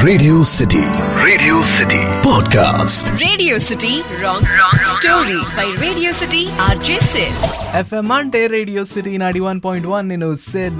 Radio City Podcast. Radio City Wrong Story by Radio City RJ Sid. FM అంటే radio city 91.1. నేను said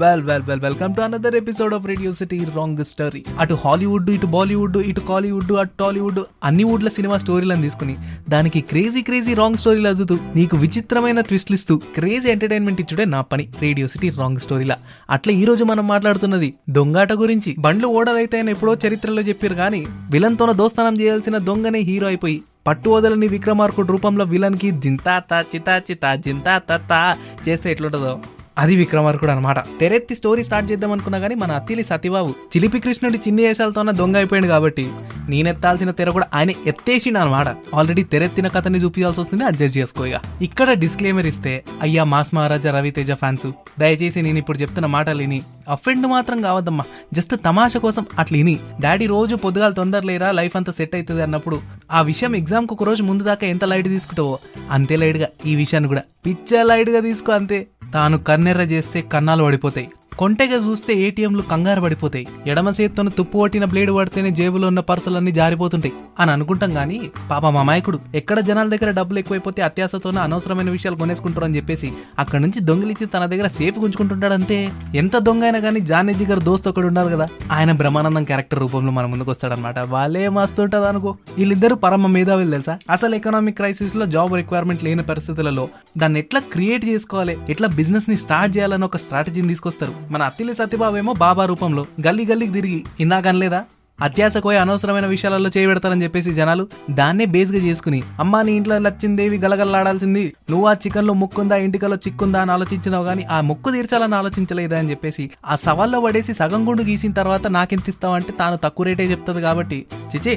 welcome to another episode of radio city wrong story. అటు Hollywood, ఇటు Bollywood, ఇటు కాలీవుడ్, అటు టాలీవుడ్, అన్ని వుడ్ల cinema స్టోరీలను తీసుకుని దానికి crazy wrong స్టోరీలు అద్దుతూ నీకు విచిత్రమైన ట్విస్ట్లు ఇస్తూ క్రేజీ ఎంటర్టైన్మెంట్ ఇచ్చుడే నా పని రేడియో సిటీ రాంగ్ స్టోరీలా. అట్లా ఈ రోజు మనం మాట్లాడుతున్నది దొంగాట గురించి. బండ్లు ఓడలైతే ఆయన ఎప్పుడో చరిత్రలో చెప్పారు కానీ విలన్తోన దోస్తానం చేయాల్సిన దొంగనే హీరో అయిపోయి పట్టు వదలని విక్రమార్కుడు రూపంలో విలన్ కి జింతా జింతా చేస్తే ఎట్లుంటదో అది విక్రమార్కుడు అనమాట. తెరెత్తి స్టోరీ స్టార్ట్ చేద్దాం అనుకున్నా గానీ మన అత్తిలి సతీబాబు చిలిపి కృష్ణుడి చిన్ని వేసాలతోనే దొంగ అయిపోయాడు కాబట్టి నేనెత్తాల్సిన తెర కూడా ఆయన ఎత్తేసిండు అనమాట. ఆల్రెడీ తెరెత్తిన కథని చూపించాల్సి వస్తుంది, అడ్జస్ట్ చేసుకో. ఇక్కడ డిస్క్లైమర్ ఇస్తే, అయ్యా మాస్ మహారాజా రవితేజ ఫ్యాన్స్ దయచేసి నేను ఇప్పుడు చెప్తున్న మాటలు విని అఫెండ్ మాత్రం కావద్దమ్మా. జస్ట్ తమాషా కోసం అట్లా విని డాడీ రోజు పొద్దుగాలు తొందరలేరా లైఫ్ అంతా సెట్ అవుతుంది అన్నప్పుడు ఆ విషయం ఎగ్జామ్కి ఒక రోజు ముందు దాకా ఎంత లైట్ తీసుకుంటావో అంతే లైట్గా ఈ విషయాన్ని కూడా పిచ్చ లైట్గా తీసుకో అంతే. తాను కన్నెర్ర చేస్తే కన్నాలు పడిపోతాయి, కొంటెగా చూస్తే ఏటీఎంలు కంగారు పడిపోతాయి, ఎడమ చేత్తోను తుప్పు పట్టిన బ్లేడ్ పడితేనే జేబులో ఉన్న పర్సులన్నీ జారిపోతుంటాయి అని అనుకుంటాం గానీ పాప మా మాయకుడు ఎక్కడ జనాల దగ్గర డబ్బులు ఎక్కువైపోతే అత్యాశతోనే అనవసరమైన విషయాలు కొనేసుకుంటారు అని చెప్పేసి అక్కడ నుంచి దొంగిలిచ్చి తన దగ్గర సేఫ్ ఉంచుకుంటుంటాడు అంతే. ఎంత దొంగ అయినా కానీ జానీ జిగర్ దోస్త్ ఒకడు ఉండాలి కదా, ఆయన బ్రహ్మానందం క్యారెక్టర్ రూపంలో మన ముందుకు వస్తాడనమాట. వాళ్ళే మస్తుంటది అనుకో. వీళ్ళిద్దరు పరమ మేధావులు తెలుసా. అసలు ఎకనామిక్ క్రైసిస్ లో జాబ్ రిక్వైర్మెంట్ లేని పరిస్థితులలో దాన్ని ఎట్లా క్రియేట్ చేసుకోవాలి, ఎట్లా బిజినెస్ ని స్టార్ట్ చేయాలని ఒక స్ట్రాటజీని తీసుకొస్తారు. మన అత్తిలి సత్యబాబు ఏమో బాబా రూపంలో గల్లీకి తిరిగి ఇందాకనలేదా అత్యాశకోయ అనవసరమైన విషయాలలో చేయబెడతారని చెప్పేసి జనాలు దాన్నే బేస్ గా చేసుకుని అమ్మా నీ ఇంట్లో లచ్చిందేవి గలగల్లాడాల్సింది, నువ్వు ఆ చికెన్ లో ముక్కుందా ఇంటికల్లో చిక్కుందా అని ఆలోచించినావు కానీ ఆ ముక్కు తీర్చాలని ఆలోచించలేదా అని చెప్పేసి ఆ సవాల్లో పడేసి సగం గుండు గీసిన తర్వాత నాకెంత ఇస్తావు అంటే తాను తక్కువ రేటే చెప్తుంది కాబట్టి చిచే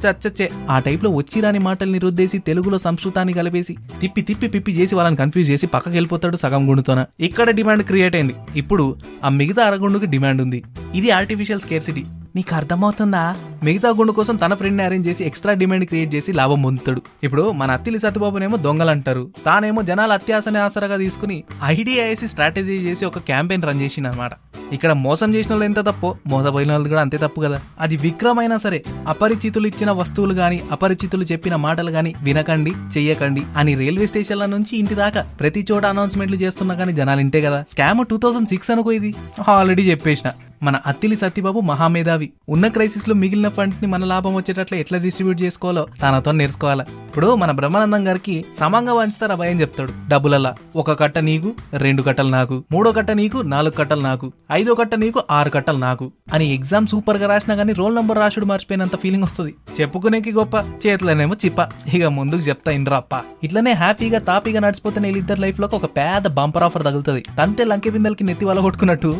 అచ్చచ్చే ఆ టైప్ లో వచ్చిరాని మాటల్ని రుద్దేసి తెలుగులో సంస్కృతాన్ని కలిపేసి తిప్పి చేసి వాళ్ళని కన్ఫ్యూజ్ చేసి పక్కకి వెళ్ళిపోతాడు సగం గుండుతోన. ఇక్కడ డిమాండ్ క్రియేట్ అయింది. ఇప్పుడు ఆ మిగతా అరగుండుకి డిమాండ్ ఉంది. ఇది ఆర్టిఫిషియల్ స్కేర్సిటీ. నీకు అర్థమవుతుందా? మిగతా గుండు కోసం తన ఫ్రెండ్ని అరేంజ్ చేసి ఎక్స్ట్రా డిమాండ్ క్రియేట్ చేసి లాభం పొందుతాడు. ఇప్పుడు మన అత్తిలి సత్యబాబునేమో దొంగలు అంటారు, తానేమో జనాల అత్యాశని ఆసరగా తీసుకుని ఐడియా వేసి స్ట్రాటజీ చేసి ఒక క్యాంపెయిన్ రన్ చేసింది అనమాట. ఇక్కడ మోసం చేసిన వాళ్ళు ఎంత తప్పో మోసపోయిన వాళ్ళు కూడా అంతే తప్పు కదా. అది విక్రమ్ అయినా సరే అపరిచితులు ఇచ్చిన వస్తువులు గాని అపరిచితులు చెప్పిన మాటలు గాని వినకండి చెయ్యకండి అని రైల్వే స్టేషన్ల నుంచి ఇంటి దాకా ప్రతి చోట అనౌన్స్మెంట్లు చేస్తున్నా కానీ జనాలు ఇంటే కదా. స్కామ్ 2006 అనుకో, ఇది ఆల్రెడీ చెప్పేసిన. మన అత్తిలి సత్యబాబు మహామేధావి. ఉన్న క్రైసిస్ లో మిగిలిన ఫండ్స్ ని మన లాభం వచ్చేటట్లు ఎట్లా డిస్ట్రిబ్యూట్ చేసుకోవాలో తనతో నేర్చుకోవాలా. ఇప్పుడు మన బ్రహ్మానందం గారికి సమంగా వంచుతారా భయం చెప్తాడు. డబ్బులల్లా 1 కట్ట నీకు, 2 కట్టలు నాకు, 3వ కట్ట నీకు, 4 కట్టలు నాకు, 5వ కట్ట నీకు, 6 కట్టలు నాకు అని ఎగ్జామ్ సూపర్ గా రాసినా గానీ రోల్ నంబర్ రాసుడు మర్చిపోయినంత ఫీలింగ్ వస్తుంది. చెప్పుకునేకి గొప్ప, చేతులనేమో చిప్ప. ఇక ముందుకు చెప్తా ఇంద్రాప్ప. ఇట్లనే హ్యాపీగా తాపీగా నడిచిపోతే వీళ్ళిద్దరు లైఫ్ లో ఒక పెద్ద బంపర్ ఆఫర్ తగులుతుంది. తంతే లంకె బిందెలకి నెత్తి వల కొట్టుకున్నట్టు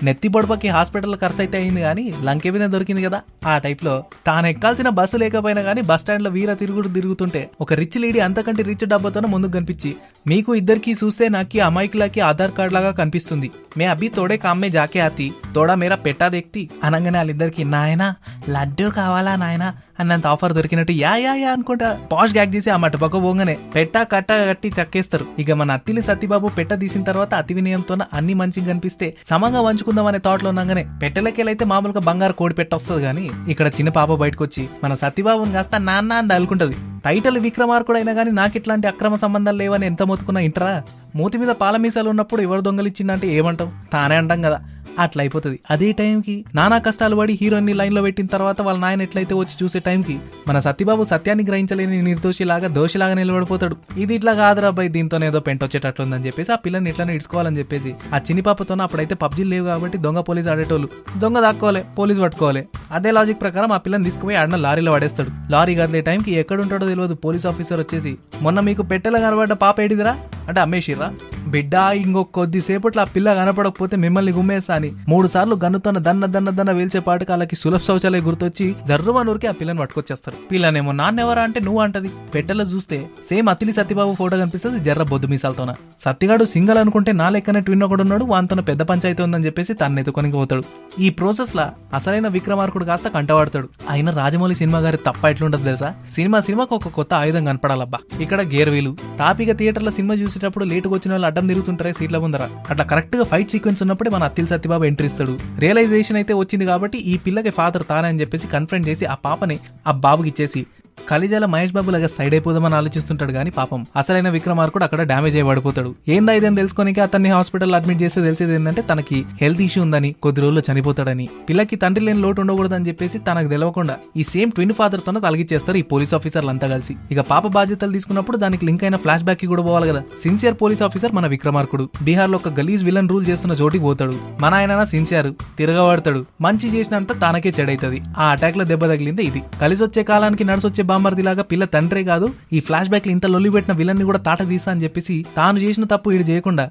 నెత్తి పొడపకి హాస్పిటల్ ఖర్చు అయితే అయింది కానీ లంకె బిందె దొరికింది కదా. ఆ టైప్ లో తాను ఎక్కాల్సిన బస్సు లేకపోయినా గానీ బస్ స్టాండ్ లో వీర తిరుగుతుంటే ఒక రిచ్ లేడీ అంతకంటే రిచ్ డబ్బాతోనే ముందుకు కనిపించి, మీకు ఇద్దరికి చూస్తే నాకు అమాయకులకి ఆధార్ కార్డ్ లాగా కనిపిస్తుంది, మే అభి తోడే కామ్మే జాకే ఆతి తోడా మేరా పెట్టా దేక్తి అనగానే వాళ్ళిద్దరికి నాయనా లడ్డూ కావాలా నాయనా అన్నంత ఆఫర్ దొరికినట్టు యా అనుకుంటా పాష్ గ్యాగ్ చేసి ఆ మటు పక్క పోగానే పెట్టా కట్ట కట్టి చక్కేస్తారు. ఇక మన అత్తిలి సత్యబాబు పెట్ట తీసిన తర్వాత అతి వినయంతో అన్ని మంచిగా కనిపిస్తే సమంగా వంచుకుందాం అనే థాట్ లో ఉండగానే పెట్టెలకెళ్ళైతే మామూలుగా బంగారు కోడి పెట్ట వస్తుంది కానీ ఇక్కడ చిన్న పాప బయటకు వచ్చి మన సత్యబాబుని కాస్త నాన్న అని తగులుకుంటది. టైటిల్ విక్రమార్కుడు అయినా కానీ నాకు ఇట్లాంటి అక్రమ సంబంధాలు లేవని ఎంత మొత్తుకున్నా ఇంటరా. మూతి మీద పాలమీసాలు ఉన్నప్పుడు ఎవరు దొంగలిచ్చిందంటే ఏమంటాం, తానే అంటాం కదా. అట్లా అయిపోతుంది. అదే టైంకి నానా కష్టాలు పడి హీరోయిన్ని లైన్ లో పెట్టిన తర్వాత వాళ్ళ నాయన ఎట్లయితే వచ్చి చూసే టైంకి మన సత్యబాబు సత్యాన్ని గ్రహించలేని నిర్దోషిలాగా దోషిలాగా నిలబడిపోతాడు. ఇది ఇట్లా కాదురా అబ్బాయి, దీంతో ఏదో పెంటొచ్చేటట్లుందని చెప్పేసి ఆ పిల్లని ఇట్లానే ఇడుచుకోవాలని చెప్పేసి ఆ చిన్ని పాపతోనే అప్పుడైతే పబ్జీలు లేవు కాబట్టి దొంగ పోలీసు ఆడేటోళ్ళు. దొంగ దాక్కోవాలి, పోలీసు పట్టుకోవాలి. అదే లాజిక్ ప్రకారం ఆ పిల్లని తీసుకుపోయి ఆడిన లారీలో పడేస్తాడు. లారీ కదిలే టైంకి ఎక్కడుంటాడో తెలియదు పోలీస్ ఆఫీసర్ వచ్చేసి, మొన్న మీకు పెట్టెలా కనబడ్డ పాప ఏడిదిరా అంటే అమ్మేసిర్రా బిడ్డ, ఇంకొక కొద్దిసేపట్లో ఆ పిల్ల కనపడకపోతే మిమ్మల్ని గుమ్మేస్తా అని 3 సార్లు గన్నుతోన్న దన్న వేల్చే పాటకి వాళ్ళకి సులభ శౌచాలయ గుర్తొచ్చి జర్రుమనూరికి ఆ పిల్లని పట్టుకొచ్చేస్తారు. పిల్లనేమో నాన్నెవరా అంటే నువ్వు అంటది. పెట్టెలో చూస్తే సేమ్ అత్తిలి సత్యబాబు ఫోటో కనిపిస్తుంది జర్ర బొద్దు మీసాలతోన. సత్తిగాడు సింగల్ అనుకుంటే నా లెక్కనే ట్విన్ ఒకడు ఉన్నాడు, వాంతోన పెద్ద పంచాయతీ ఉందని చెప్పేసి తను ఎత్తుకొని పోతాడు. ఈ ప్రాసెస్ లా అసలైన విక్రమార్కుడు కాస్త కంటవాడతాడు. అయినా రాజమౌళి సినిమా గారి తప్ప ఎట్లుంటది తెలుసా, సినిమాకు ఒక కొత్త ఆయుధం కనపడాలబ్బా. ఇక్కడ గేర్ వీలు తాపిగా థియేటర్లో సినిమా చూసేటప్పుడు లేటుగా వచ్చిన వాళ్ళు అడ్డం అందరు తిరుగుతుంటారే సీట్ల ముందర. అట్లా కరెక్ట్ గా ఫైట్ సీక్వెన్స్ ఉన్నప్పుడే మన అత్తిలి సత్యబాబు ఎంట్రీ ఇస్తాడు. రియలైజేషన్ అయితే వచ్చింది కాబట్టి ఈ పిల్లకి ఫాదర్ తానే అని చెప్పేసి కన్ఫరెంట్ చేసి ఆ పాపని ఆ బాబుకి ఇచ్చేసి కలిజాల మహేష్ బాబు లాగా సైడ్ అయిపోదామని ఆలోచిస్తుంటాడు కానీ పాపం అసలైన విక్రమార్కుడు అక్కడ డ్యామేజ్ అయ్యి పడిపోతాడు. ఏందా ఇదని తెలుసుకోనికి అతన్ని హాస్పిటల్ అడ్మిట్ చేస్తే తెలిసేది ఏంటంటే తనకి హెల్త్ ఇష్యూ ఉందని, కొద్ది రోజుల్లో చనిపోతాడని, పిల్లకి తండ్రి లేని లోటు ఉండకూడదని చెప్పేసి తనకు తెలవకుండా ఈ సేమ్ ట్విన్ ఫాదర్ తోనే తలగిచ్చేస్తారు ఈ పోలీస్ ఆఫీసర్లు అంతా కలిసి. ఇక పాప బాధ్యతలు తీసుకున్నప్పుడు దానికి లింక్ అయిన ఫ్లాష్ బ్యాక్ కి కూడా పోవాలి కదా. సిన్సియర్ పోలీస్ ఆఫీసర్ మన విక్రమార్కుడు బీహార్ లో ఒక గలీజ్ విలన్ రూల్ చేస్తున్న చోటికి పోతాడు. మన ఆయన సిన్సియర్ తిరగబడతాడు, మంచి చేసినంత తానకే చెడైతది. ఆ అటాక్ లో దెబ్బ తగిలిందే ఇది. కలిసి వచ్చే కాలానికి నడిసొచ్చే బాంబర్ది లాగా పిల్ల తండ్రే కాదు ఈ ఫ్లాష్ బ్యాక్ లో ఇంత లొల్లి పెట్టిన విలన్ ని కూడా తాట తీసా అని చెప్పేసి తాను చేసిన తప్పు వీడు చేయకుండా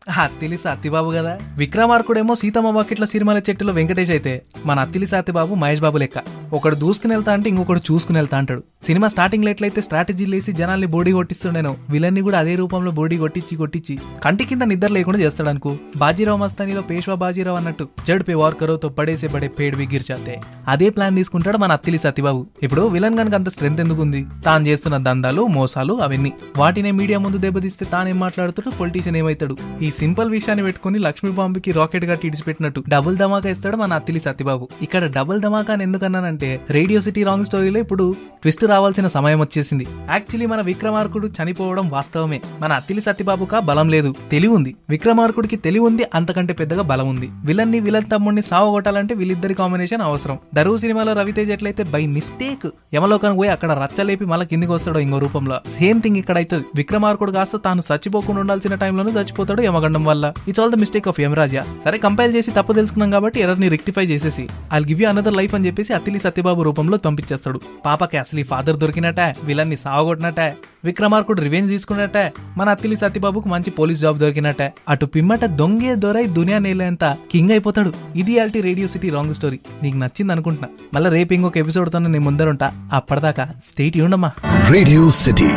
తెలుసా అత్తిబాబు కదా. విక్రమార్కుడేమో సీతమ్మ వాకిట్ల సిరిమల చెట్టులో వెంకటేష్ అయితే మన అత్తిలి సత్యబాబు మహేష్ బాబు లెక్క. ఒకడు దూసుకుని వెళ్తా అంటే ఇంకొకడు చూసుకుని వెళ్తా అంటాడు. సినిమా స్టార్టింగ్ లో ఎట్లయితే స్ట్రాటజీ లేసి జనాల్ని బోడీ కొట్టిస్తుండేనో విలన్ ని కూడా అదే రూపంలో బోడీ కొట్టించి కంటి కింద నిద్ర లేకుండా చేస్తాడు అనుకో. బాజీరావు మస్తానీలో పేష్వా బాజీరావు అన్నట్టు జడ్ పే వార్ కరో తో పడేసే బడే పేడ్ బిగిర్ చాతే అదే ప్లాన్ తీసుకుంటాడు మన అత్తిలి సత్యబాబు. ఇప్పుడు విలన్ గనక అంత స్ట్రెంత్ ఎందుకుంది? తాను చేస్తున్న దందాలు మోసాలు అవన్నీ వాటినే మీడియా ముందు దెబ్బతీస్తే తానేం మాట్లాడుతాడు, పొలిటీషియన్ ఏమైతాడు. ఈ సింపుల్ విషయాన్ని పెట్టుకుని లక్ష్మీ బాంబుకి రాకెట్ గా ఇడిచిపెట్టినట్టు డబుల్ ధమాకా ఇస్తాడు మన అత్తిలి సత్యబాబు. ఇక్కడ డబుల్ ధమాకా అని ఎందుకన్నానంటే రేడియో సిటీ రాంగ్ స్టోరీలో ఇప్పుడు ట్విస్ట్ రావాల్సిన సమయం వచ్చేసింది. యాక్చువల్లీ మన విక్రమార్కుడు చనిపోవడం వాస్తవమే. మన అత్తిలి సత్యబాబుకా బలం లేదు, తెలివి ఉంది. విక్రమార్కుడికి తెలివి ఉంది, అంతకంటే పెద్దగా బలం ఉంది. విలన్ ని విలన్ తమ్ముడిని సావగొట్టాలంటే వీళ్ళిద్దరి కాంబినేషన్ అవసరం. దరువు సినిమాలో రవితేజ్ ఎట్లయితే బై మిస్టేక్ యమలోకానికి పోయి అక్కడ రచ్చలేపి మళ్ళీ కిందికి వస్తాడో ఇంకో రూపంలో, సేమ్ థింగ్ ఇక్కడ అవుతుంది. విక్రమార్కుడు కాస్త తాను చచ్చిపోకుండా ఉండాల్సిన టైంలోనూ చచ్చిపోతాడు యమగండం వల్ల. It's all the mistake of Yamaraja. సరే కంపైల్ చేసి తప్పు తెలుసుకున్నాం కాబట్టి ఎర్రర్ ని రెక్టిఫై చేసేసి I'll give you another life అని చెప్పేసి అత్తిలి సత్యబాబు రూపంలో పంపించేస్తాడు. పాపకి అసలు ఫాదర్ దొరికినట్టే, విలన్ ని సావగొట్టినట్టే, విక్రమార్కుడు రివెంజ్ తీసుకున్నట్టే, మన అత్తిలి సత్యబాబుకు మంచి పోలీస్ జాబ్ దొరికినట్టే, అటు పిమ్మట దొంగే దొరై దునియా నేలంతా కింగ్ అయిపోతాడు. ఇది ఆల్టీ రేడియో సిటీ రాంగ్ స్టోరీ. నీకు నచ్చింది అనుకుంటున్నా. మళ్ళీ రేపు ఇంకొక ఎపిసోడ్ తో నేను ముందరుంటా. అప్పటిదాకా స్టే ట్యూన్డ్ అమ్మా. Radio city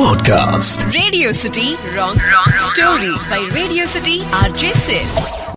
podcast. Radio city wrong story by radio city RJ Sid.